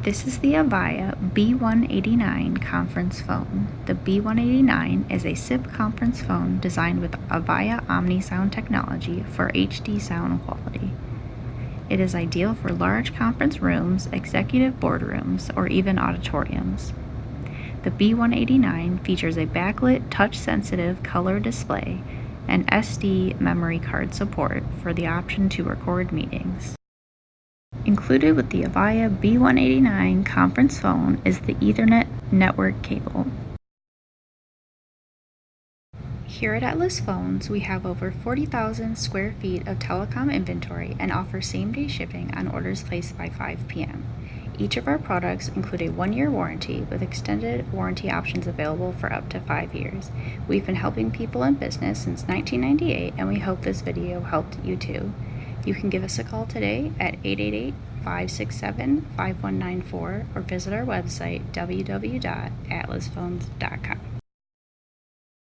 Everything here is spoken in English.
This is the Avaya B189 conference phone. The B189 is a SIP conference phone designed with Avaya OmniSound technology for HD sound quality. It is ideal for large conference rooms, executive boardrooms, or even auditoriums. The B189 features a backlit, touch-sensitive color display and SD memory card support for the option to record meetings. Included with the Avaya B189 conference phone is the Ethernet network cable. Here at Atlas Phones, we have over 40,000 square feet of telecom inventory and offer same-day shipping on orders placed by 5 p.m. Each of our products include a 1-year warranty with extended warranty options available for up to 5 years. We've been helping people in business since 1998, and we hope this video helped you too. You can give us a call today at 888-567-5194 or visit our website www.atlasphones.com.